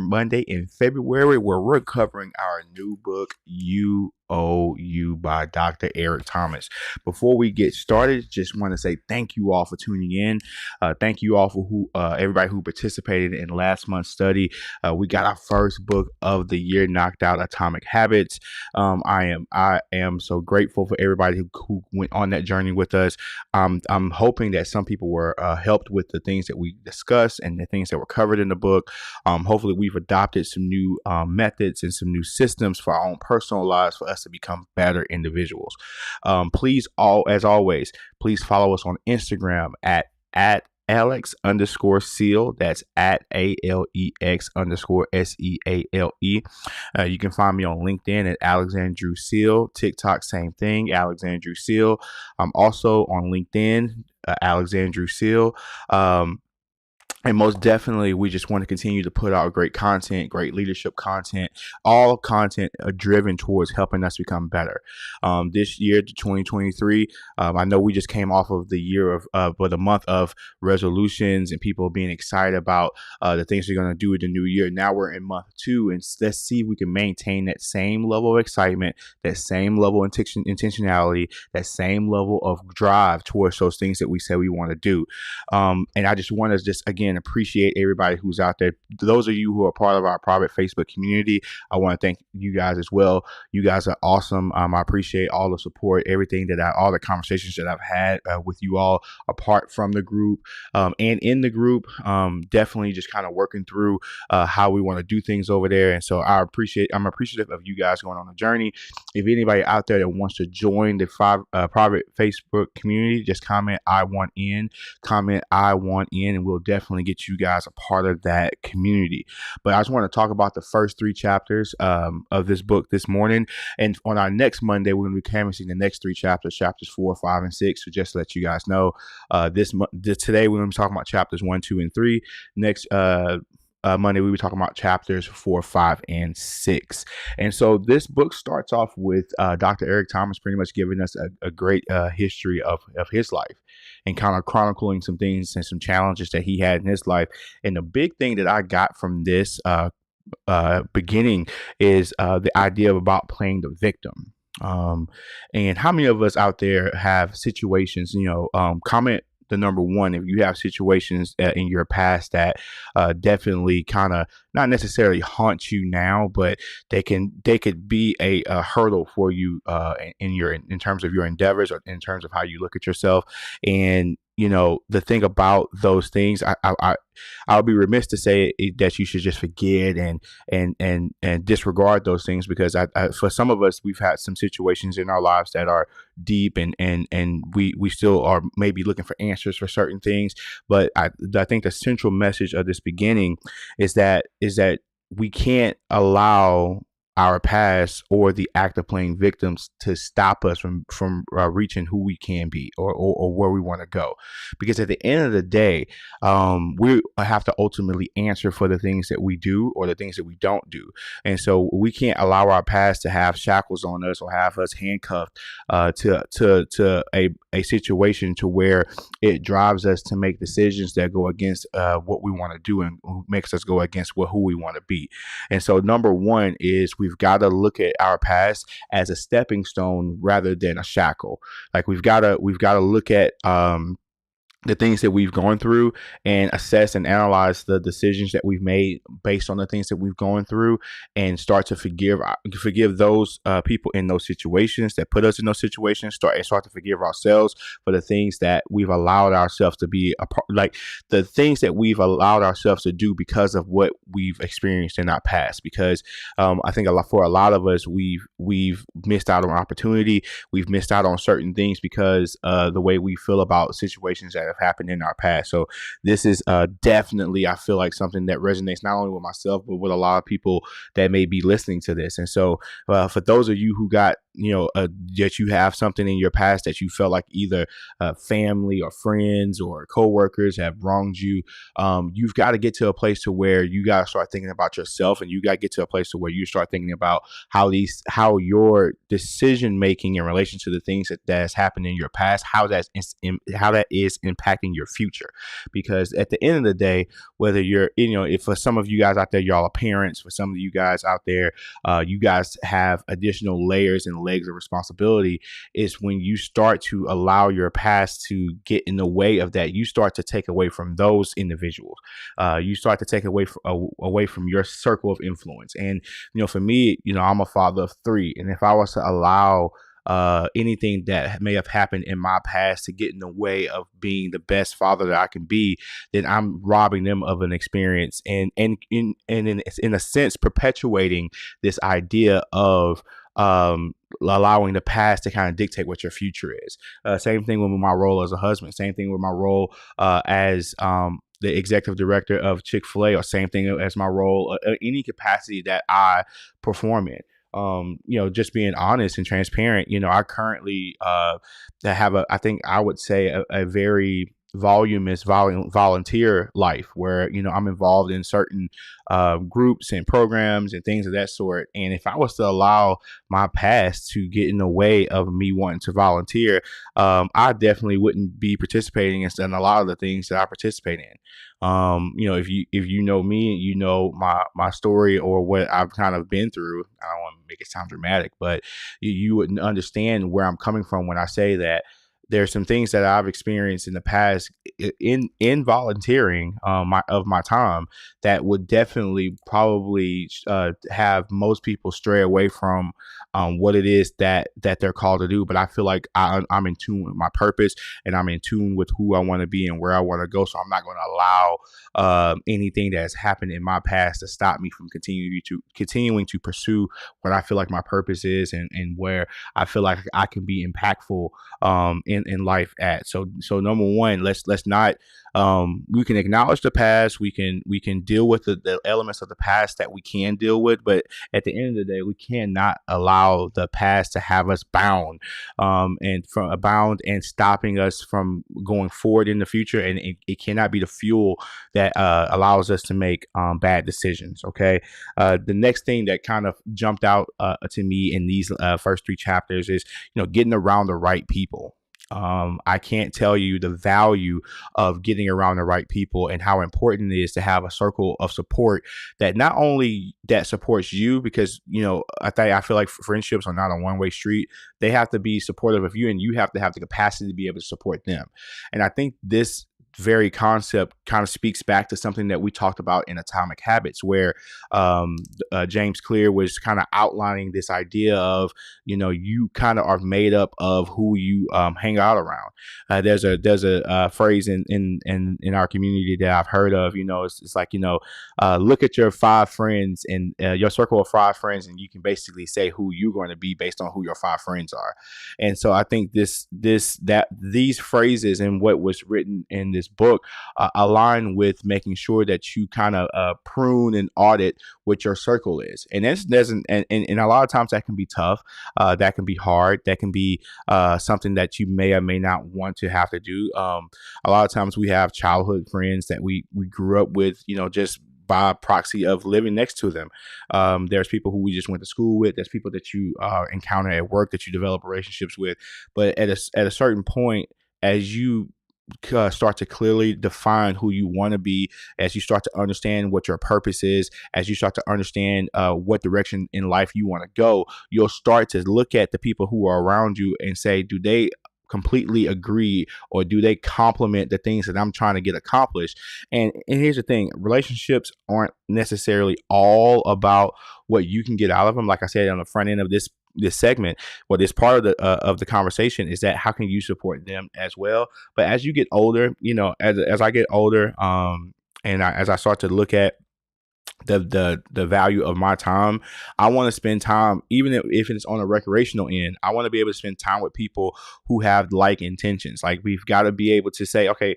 Monday in February, where we're covering our new book, You Owe You by Dr. Eric Thomas. Before we get started, just want to say thank you all for tuning in. Thank you all for everybody who participated in last month's study. We got our first book of the year knocked out, Atomic Habits. I am so grateful for everybody who went on that journey with us. I'm hoping that some people were helped with the things that we discussed and the things that were covered in the book. Hopefully we've adopted some new methods and some new systems for our own personal lives for us to become better individuals. Please, as always, please follow us on Instagram at Alex underscore Seal. That's at ALEX underscore SEALE. You can find me on LinkedIn at Alexandru Seal. TikTok, same thing, Alexandru Seal. I'm also on LinkedIn, Alexandru Seal. And most definitely, we just want to continue to put out great content, great leadership content, all content driven towards helping us become better. This year, 2023, I know we just came off of the year of the month of resolutions and people being excited about the things we're going to do with the new year. Now we're in month 2, and let's see if we can maintain that same level of excitement, that same level of intentionality, that same level of drive towards those things that we say we want to do. And I just want to again appreciate everybody who's out there. Those of you who are part of our private Facebook community, I want to thank you guys as well. You guys are awesome. I appreciate all the support, everything all the conversations that I've had with you all apart from the group and in the group. Definitely just kind of working through how we want to do things over there. And so I'm appreciative of you guys going on the journey. If anybody out there that wants to join the private Facebook community, just comment I want in, and we'll definitely get you guys a part of that community. But I just want to talk about the first 3 chapters of this book this morning. And on our next Monday, we're going to be canvassing the next 3 chapters 4, 5, and 6. So just to let you guys know, today we're going to be talking about chapters 1, 2, and 3. Next Monday, we were talking about chapters 4, 5, and 6. And so this book starts off with Dr. Eric Thomas pretty much giving us a great history of his life and kind of chronicling some things and some challenges that he had in his life. And the big thing that I got from this beginning is the idea about playing the victim. And how many of us out there have situations, comment the number 1 if you have situations in your past that definitely kind of not necessarily haunt you now, but they could be a hurdle for you in terms of your endeavors or in terms of how you look at yourself. And the thing about those things, I'll be remiss to say that you should just forget and disregard those things, because for some of us, we've had some situations in our lives that are deep and we still are maybe looking for answers for certain things. But I think the central message of this beginning is that we can't allow our past or the act of playing victims to stop us from reaching who we can be or where we want to go. Because at the end of the day, we have to ultimately answer for the things that we do or the things that we don't do. And so we can't allow our past to have shackles on us or have us handcuffed to a situation to where it drives us to make decisions that go against what we want to do and makes us go against who we want to be. And so number 1 is we've got to look at our past as a stepping stone rather than a shackle. Like we've got to look at the things that we've gone through and assess and analyze the decisions that we've made based on the things that we've gone through, and start to forgive those people in those situations that put us in those situations. Start to forgive ourselves for the things that we've allowed ourselves to be like the things that we've allowed ourselves to do because of what we've experienced in our past. Because I think for a lot of us, we've missed out on opportunity. We've missed out on certain things because the way we feel about situations that have happened in our past. So this is definitely, I feel like, something that resonates not only with myself, but with a lot of people that may be listening to this. And so for those of you who got that you have something in your past that you felt like either family or friends or coworkers have wronged you, you've got to get to a place to where you got to start thinking about yourself, and you got to get to a place to where you start thinking about how your decision making in relation to the things that has happened in your past, how that is impacting your future. Because at the end of the day, whether you're, if for some of you guys out there, y'all are parents, for some of you guys out there, you guys have additional layers and legs of responsibility, is when you start to allow your past to get in the way of that, you start to take away from those individuals. You start to take away from your circle of influence. And, for me, I'm a father of three. And if I was to allow anything that may have happened in my past to get in the way of being the best father that I can be, then I'm robbing them of an experience, and in a sense perpetuating this idea of allowing the past to kind of dictate what your future is. Same thing with my role as a husband. Same thing with my role as the executive director of Chick-fil-A, or same thing as my role, any capacity that I perform in. Just being honest and transparent, I currently have I think I would say a very voluminous volunteer life where, I'm involved in certain groups and programs and things of that sort. And if I was to allow my past to get in the way of me wanting to volunteer, I definitely wouldn't be participating in a lot of the things that I participate in. If you know me and you know my story or what I've kind of been through, I don't want to make it sound dramatic, but you wouldn't understand where I'm coming from when I say that there's some things that I've experienced in the past in volunteering my time that would definitely probably have most people stray away from what it is that they're called to do. But I feel like I'm in tune with my purpose, and I'm in tune with who I want to be and where I want to go. So I'm not going to allow anything that has happened in my past to stop me from continuing to pursue what I feel like my purpose is, and where I feel like I can be impactful in life at. So number one, let's not we can acknowledge the past, we can deal with the elements of the past that we can deal with, but at the end of the day, we cannot allow the past to have us bound and stopping us from going forward in the future. And it cannot be the fuel that allows us to make bad decisions. Okay. The next thing that kind of jumped out to me in these first three chapters is, getting around the right people. I can't tell you the value of getting around the right people and how important it is to have a circle of support that not only that supports you, because, I feel like friendships are not a one-way street. They have to be supportive of you, and you have to have the capacity to be able to support them. And I think this very concept kind of speaks back to something that we talked about in Atomic Habits, where James Clear was kind of outlining this idea of, you kind of are made up of who you hang out around. There's a phrase in our community that I've heard of. It's like, look at your 5 friends and your circle of 5 friends, and you can basically say who you're going to be based on who your 5 friends are. And so I think these phrases and what was written in this book align with making sure that you kind of prune and audit what your circle is. And that's doesn't and a lot of times that can be tough, that can be hard, that can be something that you may or may not want to have to do. A lot of times we have childhood friends that we grew up with, just by proxy of living next to them. There's people who we just went to school with. There's people that you encounter at work that you develop relationships with. But at a certain point, as you start to clearly define who you want to be, as you start to understand what your purpose is, as you start to understand what direction in life you want to go, you'll start to look at the people who are around you and say, do they completely agree, or do they complement the things that I'm trying to get accomplished? And here's the thing, relationships aren't necessarily all about what you can get out of them. Like I said on the front end of this segment, or this part of the conversation, is that how can you support them as well? But as you get older, as I get older, as I start to look at the value of my time, I want to spend time, even if it's on a recreational end. I want to be able to spend time with people who have like intentions. Like, we've got to be able to say, okay,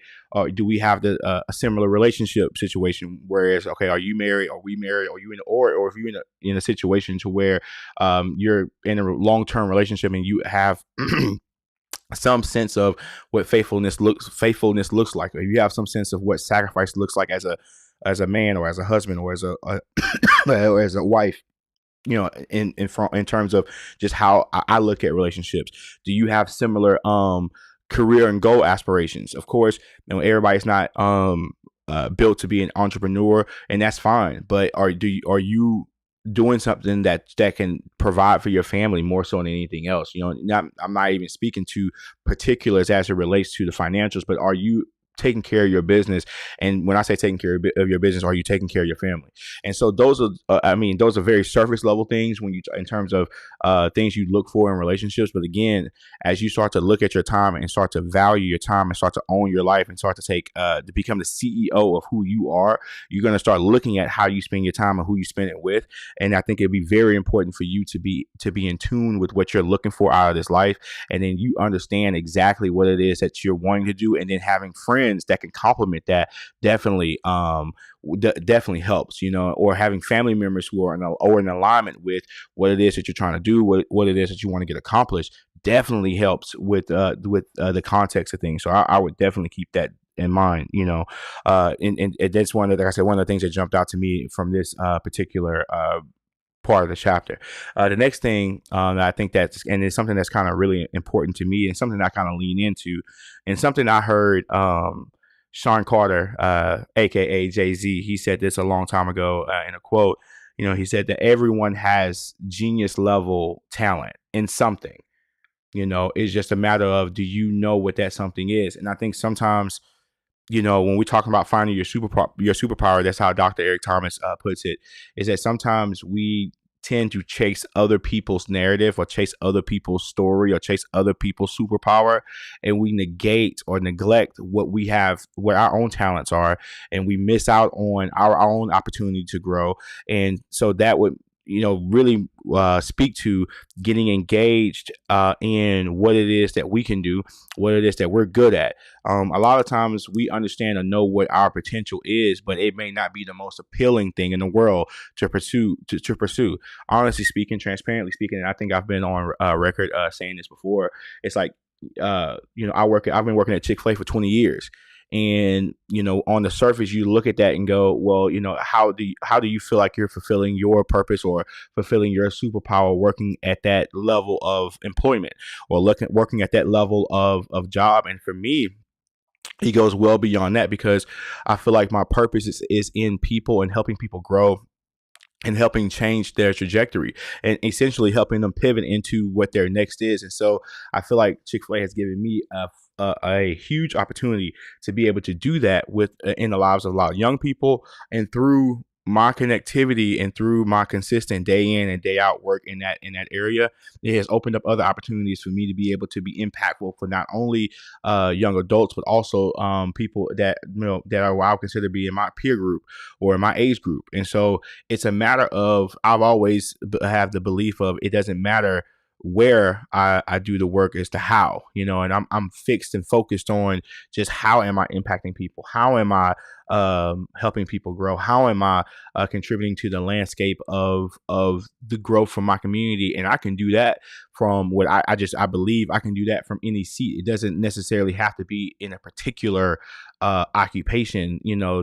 do we have a similar relationship situation? Whereas, okay, are you married? Are we married? Are you or if you're in a situation to where you're in a long-term relationship and you have some sense of what faithfulness looks like, or you have some sense of what sacrifice looks like as a man, or as a husband, or as a or as a wife, in terms of just how I look at relationships. Do you have similar career and goal aspirations. Of course, everybody's not built to be an entrepreneur, and that's fine. But are you doing something that can provide for your family more so than anything else? I'm not even speaking to particulars as it relates to the financials, but are you taking care of your business? And when I say taking care of your business, are you taking care of your family? And so those are, those are very surface level things in terms of things you look for in relationships. But again, as you start to look at your time and start to value your time and start to own your life and start to to become the CEO of who you are, you're going to start looking at how you spend your time and who you spend it with. And I think it'd be very important for you to be in tune with what you're looking for out of this life, and then you understand exactly what it is that you're wanting to do, and then having friends that can complement that definitely definitely helps, or having family members who are in alignment with what it is that you're trying to do, what it is that you want to get accomplished, definitely helps with the context of things. So I would definitely keep that in mind, and that's like I said, one of the things that jumped out to me from this particular part of the chapter. The next thing I think and it's something that's kind of really important to me, and something that I kind of lean into, and something I heard Sean Carter, aka Jay-Z, he said this a long time ago in a quote. He said that everyone has genius level talent in something. It's just a matter of, do you know what that something is? And I think sometimes, when we're talking about finding your superpower, that's how Dr. Eric Thomas puts it, is that sometimes we tend to chase other people's narrative, or chase other people's story, or chase other people's superpower, and we negate or neglect what our own talents are, and we miss out on our own opportunity to grow. And so that would really speak to getting engaged in what it is that we can do, what it is that we're good at. A lot of times we understand or know what our potential is, but it may not be the most appealing thing in the world to pursue. To pursue. Honestly speaking, transparently speaking, and I think I've been on record saying this before. It's like, I've been working at Chick-fil-A for 20 years. And on the surface, you look at that and go, well, how do you feel like you're fulfilling your purpose or fulfilling your superpower working at that level of employment, or working at that level of job? And for me, he goes well beyond that, because I feel like my purpose is in people and helping people grow and helping change their trajectory, and essentially helping them pivot into what their next is. And so I feel like Chick-fil-A has given me a huge opportunity to be able to do that with in the lives of a lot of young people, and through my connectivity and through my consistent day in and day out work in that area, it has opened up other opportunities for me to be able to be impactful for not only young adults, but also people that that are what I would consider to be in my peer group or in my age group. And so it's a matter of, I've always have the belief of, it doesn't matter where I do the work, as to how, and I'm fixed and focused on just how am I impacting people? How am I helping people grow? How am I contributing to the landscape of the growth from my community? And I can do that from what I believe I can do that from any seat. It doesn't necessarily have to be in a particular occupation,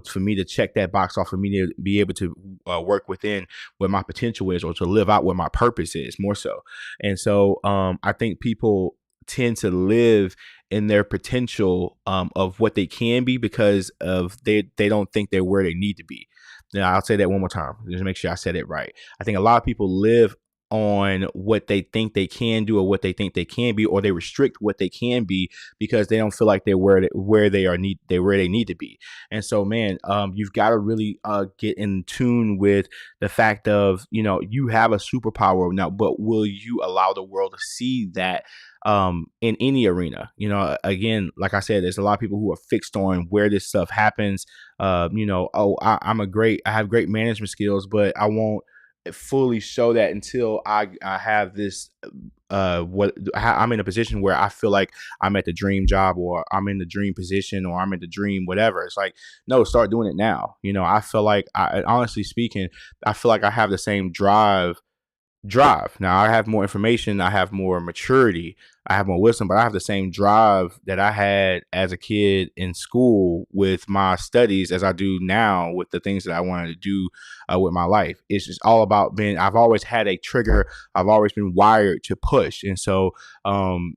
for me to check that box off, for me to be able to work within what my potential is, or to live out what my purpose is, more so. And so I think people tend to live in their potential of what they can be, because of they don't think they're where they need to be. Now, I'll say that one more time, just make sure I said it right. I think a lot of people live on what they think they can do, or what they think they can be, or they restrict what they can be, because they don't feel like they're where they need to be. And so, man, you've got to really get in tune with the fact of, you have a superpower now, but will you allow the world to see that in any arena? Again, like I said, there's a lot of people who are fixed on where this stuff happens. I have great management skills, but I won't fully show that until I have this I'm in a position where I feel like I'm at the dream job, or I'm in the dream position, or I'm in the dream whatever. It's like, no, start doing it now. I feel like, honestly speaking, I feel like I have the same drive drive. Now I have more information, I have more maturity, I have more wisdom, but I have the same drive that I had as a kid in school with my studies as I do now with the things that I wanted to do with my life. It's just all about being. I've always had a trigger. I've always been wired to push, and so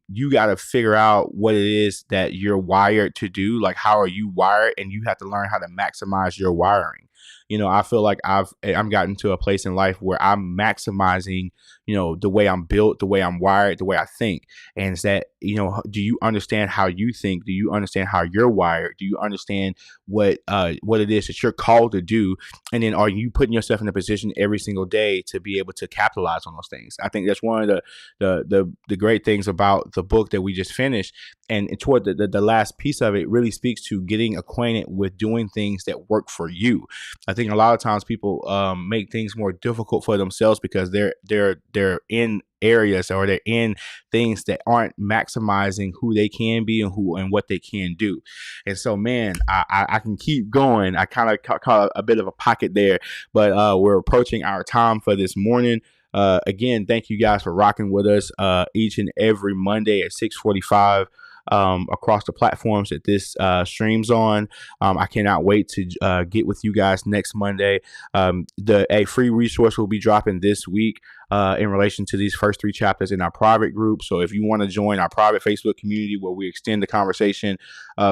you got to figure out what it is that you're wired to do. Like, how are you wired, and you have to learn how to maximize your wiring. I feel like I'm gotten to a place in life where I'm maximizing, the way I'm built, the way I'm wired, the way I think. And it's that, do you understand how you think? Do you understand how you're wired? Do you understand what it is that you're called to do? And then are you putting yourself in a position every single day to be able to capitalize on those things? I think that's one of the great things about the book that we just finished. And toward the last piece of it really speaks to getting acquainted with doing things that work for you. I think a lot of times people make things more difficult for themselves because they're in areas, or they're in things that aren't maximizing who they can be and what they can do. And so, man, I can keep going. I kind of caught a bit of a pocket there, but we're approaching our time for this morning. Again, thank you guys for rocking with us each and every Monday at 6:45. Across the platforms that this streams on. I cannot wait to get with you guys next Monday. A free resource will be dropping this week in relation to these first 3 chapters in our private group. So if you want to join our private Facebook community where we extend the conversation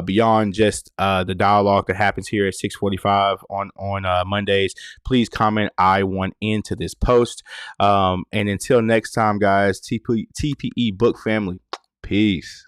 beyond just the dialogue that happens here at 6:45 on Mondays, please comment "I want into" this post. And until next time, guys, TPE Book family, peace.